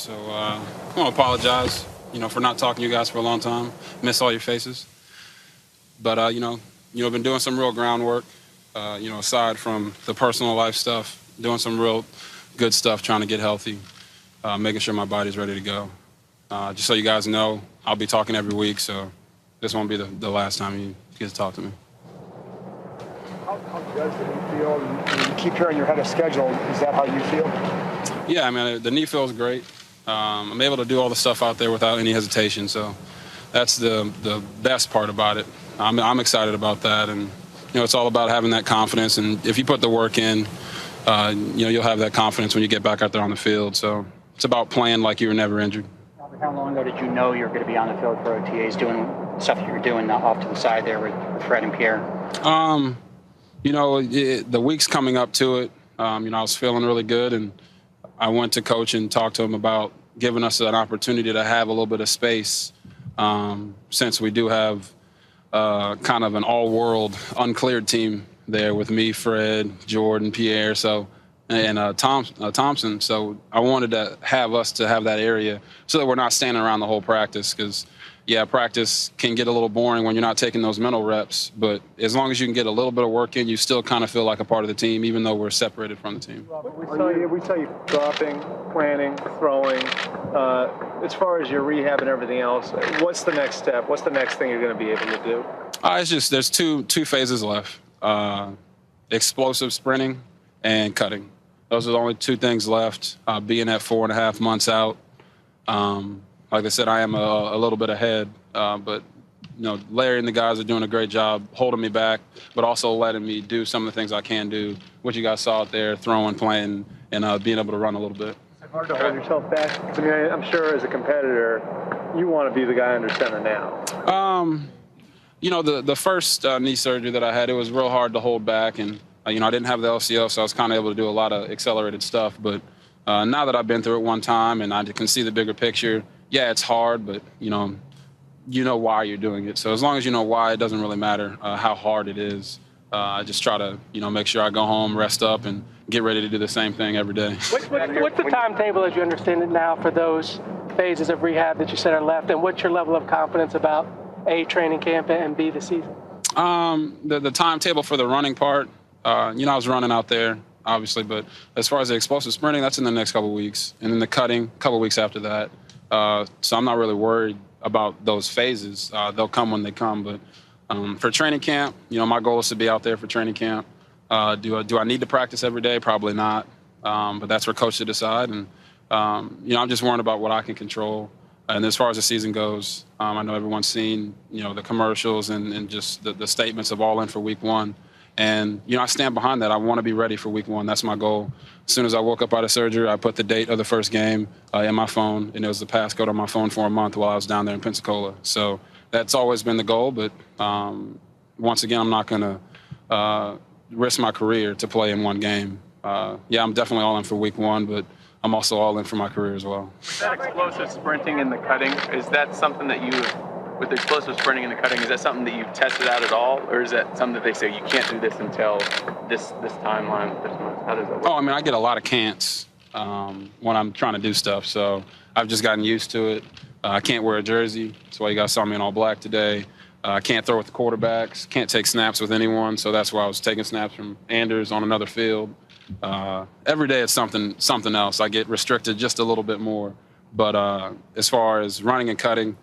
So I want to apologize, for not talking to you guys for a long time. Miss all your faces. But, been doing some real groundwork, aside from the personal life stuff, doing some real good stuff, trying to get healthy, making sure my body's ready to go. Just so you guys know, I'll be talking every week, so this won't be the last time you get to talk to me. How does the knee feel? You keep hearing you're ahead of schedule. Is that how you feel? Yeah, I mean, the knee feels great. I'm able to do all the stuff out there without any hesitation, so that's the best part about it. I'm excited about that, and it's all about having that confidence. And if you put the work in, you'll have that confidence when you get back out there on the field. So it's about playing like you were never injured. How long ago did you know you were going to be on the field for OTAs doing stuff that you were doing off to the side there with Fred and Pierre? The weeks coming up to it, I was feeling really good, and I went to coach and talked to him about giving us an opportunity to have a little bit of space, since we do have kind of an all-world uncleared team there with me, Fred, Jordan, Pierre, and Thompson. So I wanted to have that area so that we're not standing around the whole practice, because practice can get a little boring when you're not taking those mental reps. But as long as you can get a little bit of work in, you still kind of feel like a part of the team, even though we're separated from the team. We saw you dropping, planning, throwing. As far as your rehab and everything else, what's the next step? What's the next thing you're going to be able to do? There's two phases left: explosive sprinting and cutting. Those are the only two things left. Being at 4.5 months out. Like I said, I am a little bit ahead, but Larry and the guys are doing a great job holding me back, but also letting me do some of the things I can do, which you guys saw out there, throwing, playing, and being able to run a little bit. It's hard to hold yourself back. I mean, I'm sure as a competitor, you want to be the guy under center now. The first knee surgery that I had, it was real hard to hold back, and I didn't have the LCO, so I was kind of able to do a lot of accelerated stuff. But now that I've been through it one time and I can see the bigger picture, yeah, it's hard, but you know why you're doing it. So as long as you know why, it doesn't really matter how hard it is. I just try to make sure I go home, rest up, and get ready to do the same thing every day. What's the timetable, as you understand it now, for those phases of rehab that you said are left, and what's your level of confidence about A, training camp, and B, the season? The timetable for the running part, I was running out there, obviously, but as far as the explosive sprinting, that's in the next couple of weeks, and then the cutting, a couple of weeks after that. So I'm not really worried about those phases. They'll come when they come. But for training camp, my goal is to be out there for training camp. Do I need to practice every day? Probably not. But that's for coach to decide. And I'm just worried about what I can control. And as far as the season goes, I know everyone's seen the commercials and just the statements of all in for week one. And, I stand behind that. I want to be ready for week one. That's my goal. As soon as I woke up out of surgery, I put the date of the first game in my phone, and it was the passcode on my phone for a month while I was down there in Pensacola. So that's always been the goal. But once again, I'm not going to risk my career to play in one game. I'm definitely all in for week one, but I'm also all in for my career as well. With that explosive sprinting and the cutting, is that something that with the explosive sprinting and the cutting, is that something that you've tested out at all? Or is that something that they say you can't do this until this timeline, this month? How does that work? I get a lot of can'ts when I'm trying to do stuff. So I've just gotten used to it. I can't wear a jersey. That's why you guys saw me in all black today. I can't throw with the quarterbacks. Can't take snaps with anyone. So that's why I was taking snaps from Anders on another field. Every day it's something else. I get restricted just a little bit more. But as far as running and cutting,